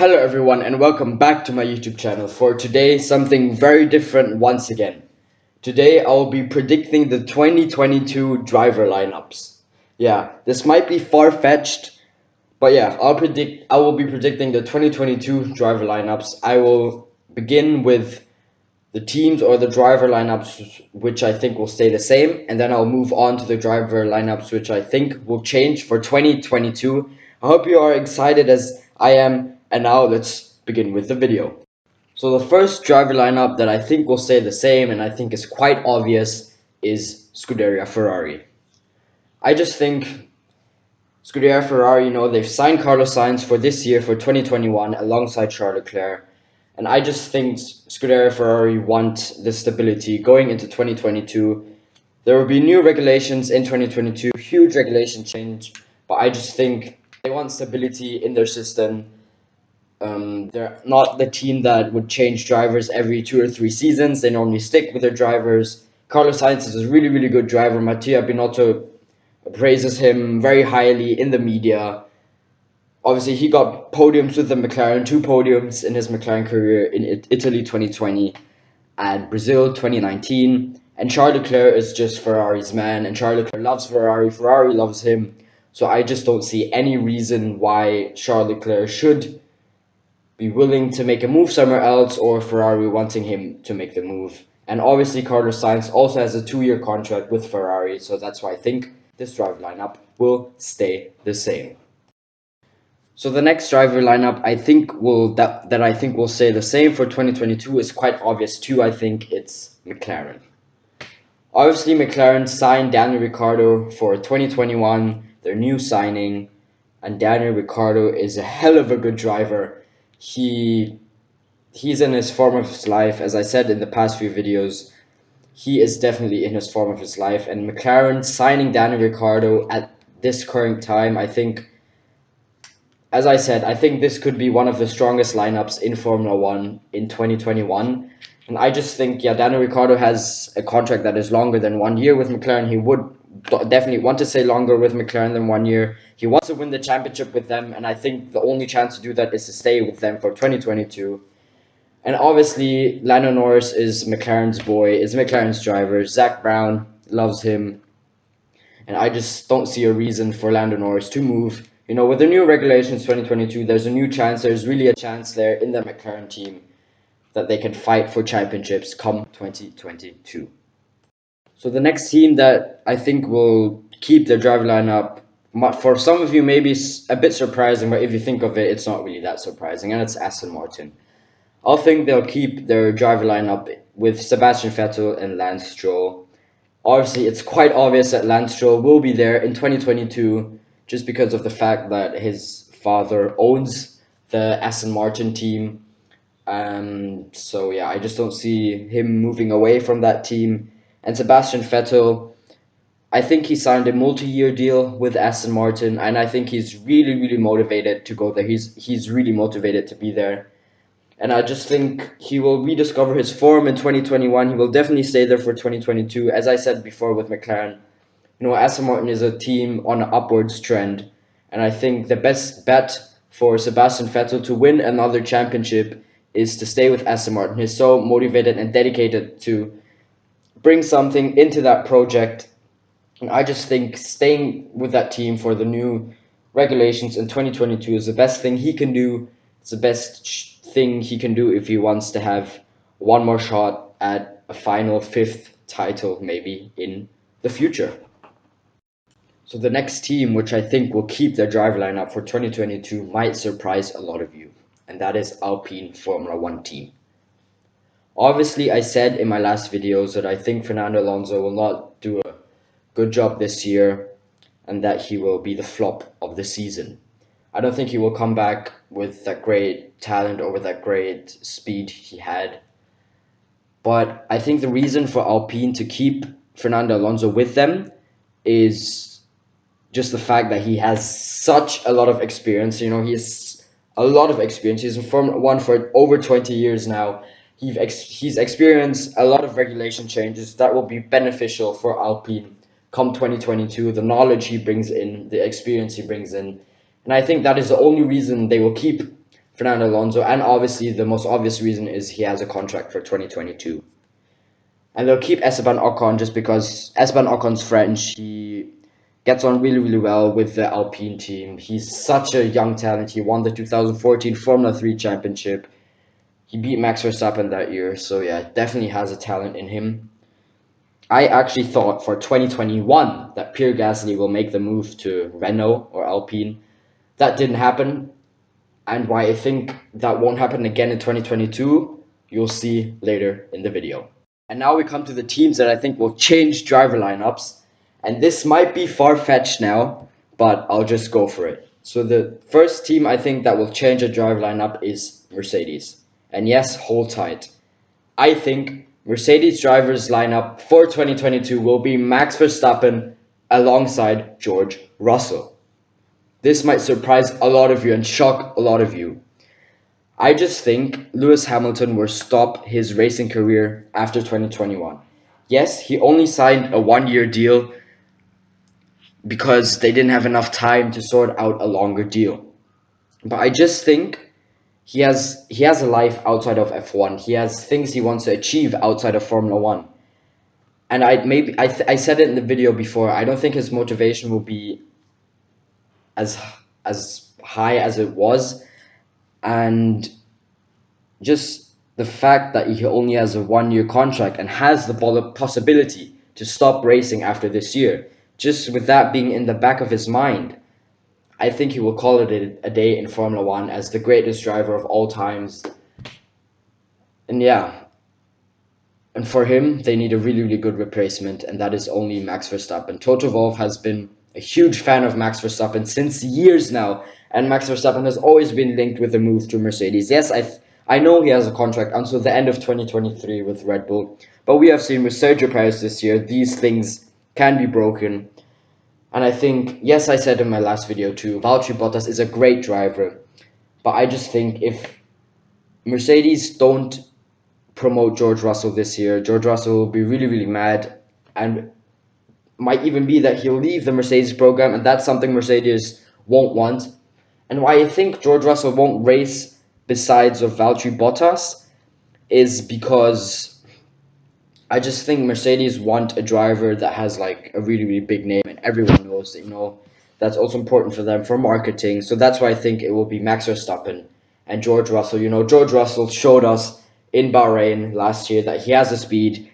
Hello everyone and welcome back to my YouTube channel. For today, something very different once again. Today I'll be predicting the 2022 driver lineups. Yeah, this might be far-fetched, but yeah, I will be predicting the 2022 driver lineups. I will begin with the teams or the driver lineups which I think will stay the same, and then I'll move on to the driver lineups which I think will change for 2022. I hope you are excited as I am, and now let's begin with the video. So the first driver lineup that I think will stay the same and I think is quite obvious is Scuderia Ferrari. I just think Scuderia Ferrari, they've signed Carlos Sainz for this year for 2021 alongside Charles Leclerc. And I just think Scuderia Ferrari want the stability going into 2022. There will be new regulations in 2022, huge regulation change, but I just think they want stability in their system. They're not the team that would change drivers every 2 or 3 seasons. They normally stick with their drivers. Carlos Sainz is a really, really good driver. Mattia Binotto praises him very highly in the media. Obviously, he got podiums with the McLaren, 2 podiums in his McLaren career in Italy 2020 and Brazil 2019. And Charles Leclerc is just Ferrari's man, and Charles Leclerc loves Ferrari. Ferrari loves him. So I just don't see any reason why Charles Leclerc should be willing to make a move somewhere else or Ferrari wanting him to make the move. And obviously, Carlos Sainz also has a 2 year contract with Ferrari, so that's why I think this driver lineup will stay the same. So the next driver lineup I think that I think will stay the same for 2022 is quite obvious too. I think it's McLaren. Obviously, McLaren signed Daniel Ricciardo for 2021, their new signing, and Daniel Ricciardo is a hell of a good driver. He's in his form of his life, as I said in the past few videos. He is definitely in his form of his life, and McLaren signing Daniel Ricciardo at this current time, I think, as I said, I think this could be one of the strongest lineups in Formula One in 2021. And I just think, yeah, Daniel Ricciardo has a contract that is longer than 1 year with McLaren. He would definitely want to stay longer with McLaren than 1 year. He wants to win the championship with them, and I think the only chance to do that is to stay with them for 2022. And obviously, Lando Norris is McLaren's boy, is McLaren's driver. Zak Brown loves him. And I just don't see a reason for Lando Norris to move. With the new regulations 2022, there's a new chance. There's really a chance there in the McLaren team that they can fight for championships come 2022. So the next team that I think will keep their driver lineup, for some of you maybe a bit surprising, but if you think of it, it's not really that surprising, and it's Aston Martin. I think they'll keep their driver lineup with Sebastian Vettel and Lance Stroll. Obviously, it's quite obvious that Lance Stroll will be there in 2022 just because of the fact that his father owns the Aston Martin team. So yeah, I just don't see him moving away from that team. And Sebastian Vettel, I think he signed a multi-year deal with Aston Martin, and I think he's really, really motivated to go there. He's really motivated to be there. And I just think he will rediscover his form in 2021. He will definitely stay there for 2022. As I said before with McLaren, Aston Martin is a team on an upwards trend. And I think the best bet for Sebastian Vettel to win another championship is to stay with Aston Martin. He's so motivated and dedicated to bring something into that project. And I just think staying with that team for the new regulations in 2022 is the best thing he can do. It's the best thing he can do if he wants to have one more shot at a final fifth title maybe in the future. So the next team which I think will keep their driver lineup for 2022 might surprise a lot of you, and that is Alpine Formula One team. Obviously, I said in my last videos that I think Fernando Alonso will not do a good job this year and that he will be the flop of the season. I don't think he will come back with that great talent or with that great speed he had. But I think the reason for Alpine to keep Fernando Alonso with them is just the fact that he has such a lot of experience. He has a lot of experience. He's in Formula One for over 20 years now. He's experienced a lot of regulation changes that will be beneficial for Alpine come 2022. The knowledge he brings in, the experience he brings in. And I think that is the only reason they will keep Fernando Alonso, and obviously the most obvious reason is he has a contract for 2022. And they'll keep Esteban Ocon just because Esteban Ocon's French. He gets on really, really well with the Alpine team. He's such a young talent. He won the 2014 Formula 3 championship. He beat Max Verstappen that year. So yeah, definitely has a talent in him. I actually thought for 2021 that Pierre Gasly will make the move to Renault or Alpine. That didn't happen. And why I think that won't happen again in 2022, you'll see later in the video. And now we come to the teams that I think will change driver lineups. And this might be far-fetched now, but I'll just go for it. So the first team I think that will change a driver lineup is Mercedes. And yes, hold tight. I think Mercedes drivers lineup for 2022 will be Max Verstappen alongside George Russell. This might surprise a lot of you and shock a lot of you. I just think Lewis Hamilton will stop his racing career after 2021. Yes, he only signed a 1-year deal because they didn't have enough time to sort out a longer deal. But I just think he has a life outside of F1. He has things he wants to achieve outside of Formula 1. And I said it in the video before, I don't think his motivation will be as high as it was. And just the fact that he only has a 1-year contract and has the possibility to stop racing after this year, just with that being in the back of his mind, I think he will call it a day in Formula 1 as the greatest driver of all times. And yeah, and for him, they need a really, really good replacement, and that is only Max Verstappen. Toto Wolff has been a huge fan of Max Verstappen since years now, and Max Verstappen has always been linked with a move to Mercedes. Yes, I know he has a contract until the end of 2023 with Red Bull, but we have seen with Sergio Perez this year, these things can be broken. And I think, yes, I said in my last video too, Valtteri Bottas is a great driver, but I just think if Mercedes don't promote George Russell this year, George Russell will be really, really mad, and might even be that he'll leave the Mercedes program, and that's something Mercedes won't want. And why I think George Russell won't race besides of Valtteri Bottas is because I just think Mercedes want a driver that has like a really, really big name, and everyone knows that, that's also important for them for marketing. So that's why I think it will be Max Verstappen and George Russell. George Russell showed us in Bahrain last year that he has the speed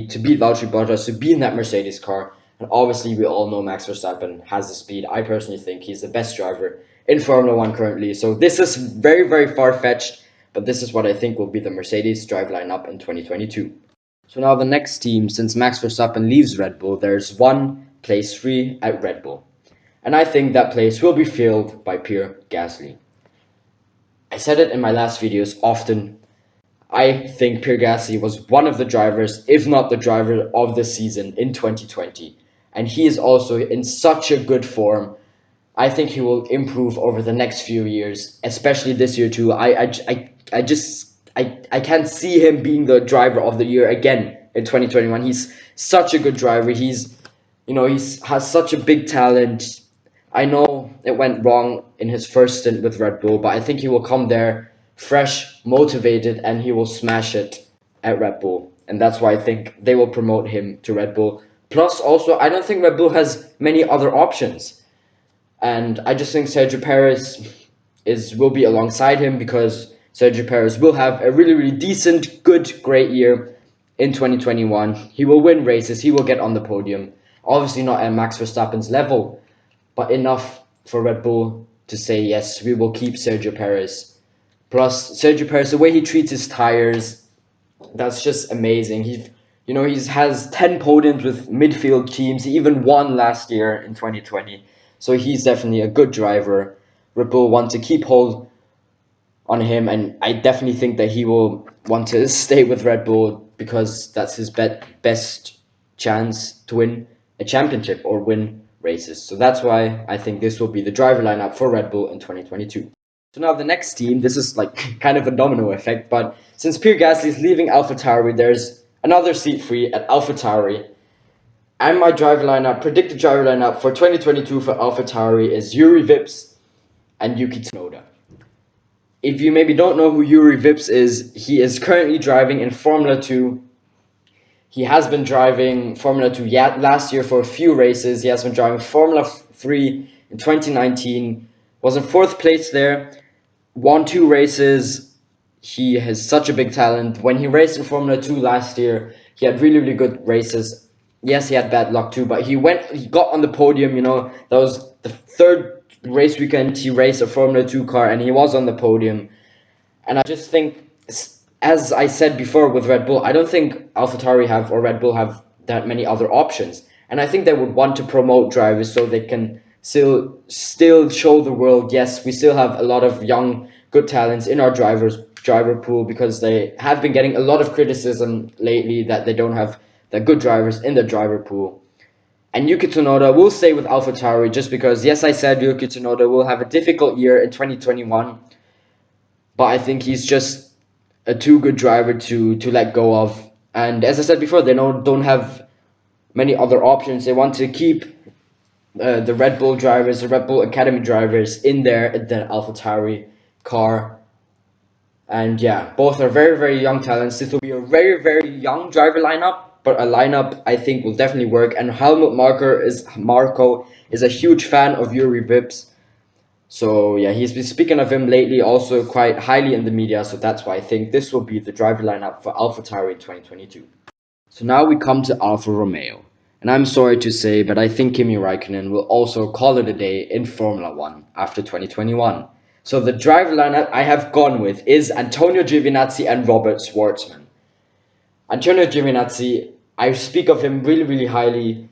to beat Valtteri Bottas, to be in that Mercedes car. And obviously we all know Max Verstappen has the speed. I personally think he's the best driver in Formula 1 currently. So this is very, very far-fetched, but this is what I think will be the Mercedes drive lineup in 2022. So now the next team, since Max Verstappen leaves Red Bull, there's one place free at Red Bull. And I think that place will be filled by Pierre Gasly. I said it in my last videos often. I think Pierre Gasly was one of the drivers, if not the driver of the season in 2020. And he is also in such a good form. I think he will improve over the next few years, especially this year too. I can't see him being the driver of the year again in 2021. He's such a good driver. He has such a big talent. I know it went wrong in his first stint with Red Bull, but I think he will come there fresh, motivated, and he will smash it at Red Bull. And that's why I think they will promote him to Red Bull. Plus, also, I don't think Red Bull has many other options. And I just think Sergio Perez will be alongside him, because Sergio Perez will have a really, really decent, good, great year in 2021. He will win races. He will get on the podium. Obviously not at Max Verstappen's level, but enough for Red Bull to say, yes, we will keep Sergio Perez. Plus, Sergio Perez, the way he treats his tires, that's just amazing. He has 10 podiums with midfield teams. He even won last year in 2020. So he's definitely a good driver. Red Bull want to keep hold on him, and I definitely think that he will want to stay with Red Bull because that's his best chance to win a championship or win races. So that's why I think this will be the driver lineup for Red Bull in 2022. So now the next team, this is like kind of a domino effect, but since Pierre Gasly is leaving AlphaTauri, there's another seat free at AlphaTauri. And my predicted driver lineup for 2022 for AlphaTauri is Jüri Vips and Yuki Tsunoda. if you maybe don't know who Yuri Vips is, he is currently driving in Formula 2. He has been driving Formula 2 last year for a few races. He has been driving Formula 3 in 2019, was in 4th place there, won 2 races. He has such a big talent. When he raced in Formula 2 last year, he had really, really good races. Yes, he had bad luck too, but he got on the podium, that was the 3rd race weekend he raced a Formula 2 car, and he was on the podium. And I just think, as I said before with Red Bull, I don't think AlphaTauri have or Red Bull have that many other options. And I think they would want to promote drivers so they can still show the world, yes, we still have a lot of young, good talents in our driver pool, because they have been getting a lot of criticism lately that they don't have the good drivers in the driver pool. And Yuki Tsunoda will stay with AlphaTauri just because, yes, I said Yuki Tsunoda will have a difficult year in 2021, but I think he's just a too good driver to let go of. And as I said before, they don't have many other options. They want to keep the Red Bull drivers, the Red Bull Academy drivers in there at the AlphaTauri car. And yeah, both are very, very young talents. This will be a very, very young driver lineup, but a lineup I think will definitely work. And Helmut Marko is a huge fan of Yuri Vips. So yeah, he's been speaking of him lately also quite highly in the media, so that's why I think this will be the driver lineup for AlphaTauri in 2022. So now we come to Alfa Romeo. And I'm sorry to say, but I think Kimi Raikkonen will also call it a day in Formula 1 after 2021. So the driver lineup I have gone with is Antonio Giovinazzi and Robert Schwartzman. Antonio Giovinazzi, I speak of him really, really highly,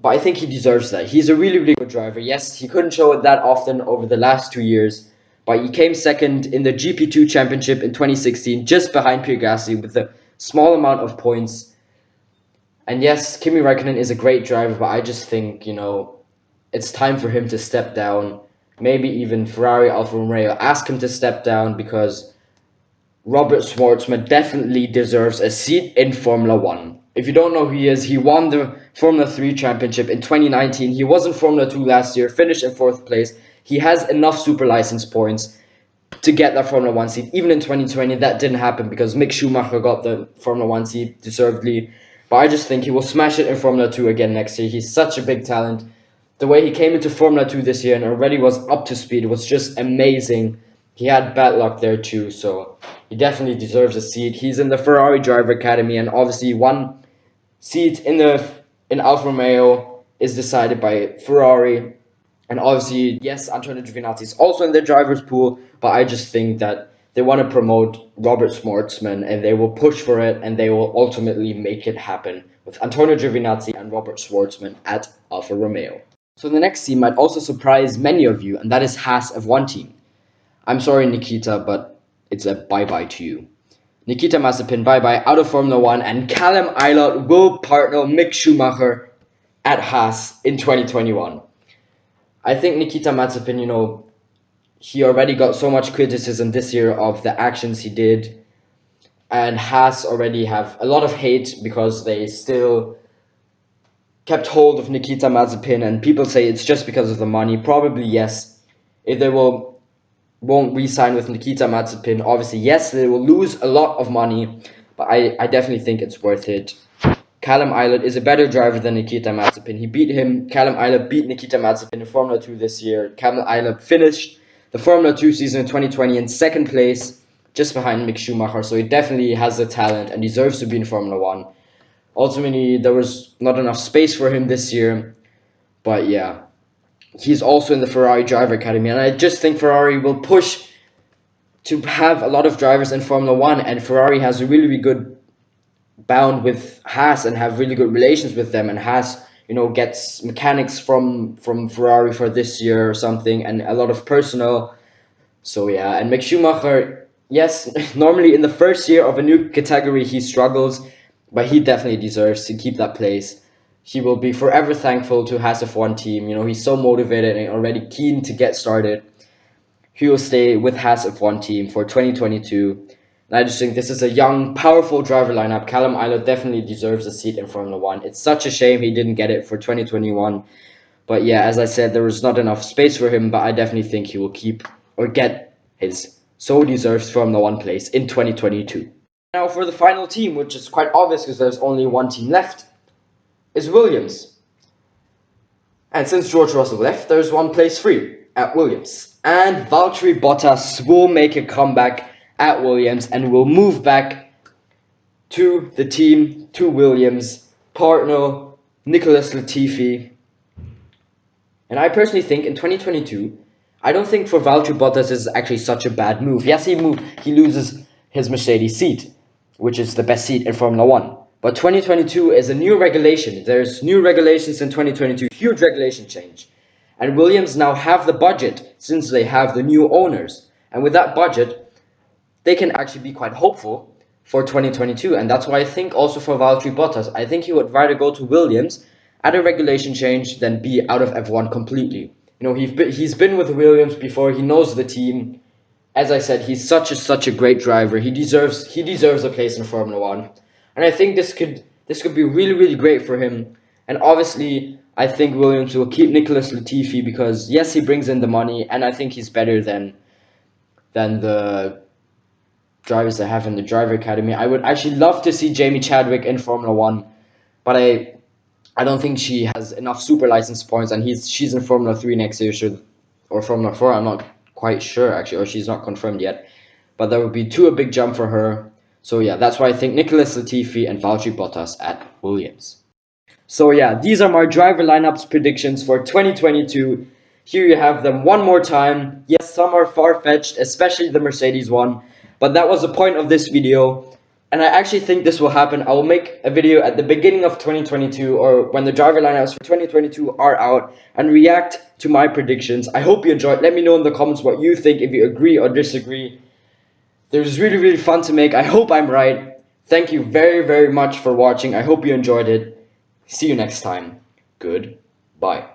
but I think he deserves that. He's a really, really good driver. Yes, he couldn't show it that often over the last 2 years, but he came second in the GP2 Championship in 2016, just behind Pierre Gasly with a small amount of points. And yes, Kimi Räikkönen is a great driver, but I just think, it's time for him to step down. Maybe even Ferrari, Alfa Romeo ask him to step down, because Robert Schwartzman definitely deserves a seat in Formula 1. If you don't know who he is, he won the Formula 3 championship in 2019. He was in Formula 2 last year, finished in 4th place. He has enough super license points to get that Formula 1 seat. Even in 2020, that didn't happen because Mick Schumacher got the Formula 1 seat deservedly. But I just think he will smash it in Formula 2 again next year. He's such a big talent. The way he came into Formula 2 this year and already was up to speed was just amazing. He had bad luck there too, so he definitely deserves a seat. He's in the Ferrari Driver Academy, and obviously one seat in Alfa Romeo is decided by Ferrari. And obviously, yes, Antonio Giovinazzi is also in the driver's pool, but I just think that they want to promote Robert Schwartzman, and they will push for it, and they will ultimately make it happen with Antonio Giovinazzi and Robert Schwartzman at Alfa Romeo. So the next team might also surprise many of you, and that is Haas F1 team. I'm sorry, Nikita, but it's a bye-bye to you. Nikita Mazepin, bye-bye, out of Formula 1, and Callum Ilott will partner Mick Schumacher at Haas in 2021. I think Nikita Mazepin, he already got so much criticism this year of the actions he did, and Haas already have a lot of hate because they still kept hold of Nikita Mazepin, and people say it's just because of the money. Probably yes. If they won't re-sign with Nikita Mazepin, obviously yes, they will lose a lot of money, but I definitely think it's worth it. Callum Ilott is a better driver than Nikita Mazepin. Callum Ilott beat Nikita Mazepin in Formula 2 this year. Callum Ilott finished the Formula 2 season in 2020 in 2nd place, just behind Mick Schumacher, so he definitely has the talent and deserves to be in Formula 1. Ultimately, there was not enough space for him this year, but yeah. He's also in the Ferrari Driver Academy, and I just think Ferrari will push to have a lot of drivers in Formula 1, and Ferrari has a really, really good bound with Haas and have really good relations with them, and Haas, gets mechanics from Ferrari for this year or something, and a lot of personnel. So yeah, and Mick Schumacher, yes, normally in the first year of a new category he struggles, but he definitely deserves to keep that place. He will be forever thankful to Haas F1 team. He's so motivated and already keen to get started. He will stay with Haas F1 team for 2022. And I just think this is a young, powerful driver lineup. Callum Ilott definitely deserves a seat in Formula 1. It's such a shame he didn't get it for 2021. But yeah, as I said, there was not enough space for him, but I definitely think he will keep or get his so deserves Formula 1 place in 2022. Now for the final team, which is quite obvious because there's only one team left, is Williams. And since George Russell left, there's one place free at Williams. And Valtteri Bottas will make a comeback at Williams and will move back to the team, to Williams, partner Nicholas Latifi. And I personally think in 2022, I don't think for Valtteri Bottas is actually such a bad move. Yes, he loses his Mercedes seat, which is the best seat in Formula 1. But 2022 is a new regulation. There's new regulations in 2022, huge regulation change. And Williams now have the budget since they have the new owners. And with that budget, they can actually be quite hopeful for 2022. And that's why I think also for Valtteri Bottas, I think he would rather go to Williams at a regulation change than be out of F1 completely. You know, he's been with Williams before. He knows the team. As I said, he's such a great driver. He deserves a place in Formula 1. And I think this could be really great for him. And obviously, I think Williams will keep Nicholas Latifi because yes, he brings in the money, and I think he's better than the drivers they have in the driver academy. I would actually love to see Jamie Chadwick in Formula 1, but I don't think she has enough super license points, and she's in Formula 3 next year, or Formula 4. I'm not quite sure actually, or she's not confirmed yet. But that would be a big jump for her. So yeah, that's why I think Nicholas Latifi and Valtteri Bottas at Williams. So yeah, these are my driver lineups predictions for 2022. Here you have them one more time. Yes, some are far-fetched, especially the Mercedes one, but that was the point of this video. And I actually think this will happen. I will make a video at the beginning of 2022 or when the driver lineups for 2022 are out and react to my predictions. I hope you enjoyed. Let me know in the comments what you think, if you agree or disagree. It was really fun to make. I hope I'm right. Thank you very much for watching. I hope you enjoyed it. See you next time. Goodbye.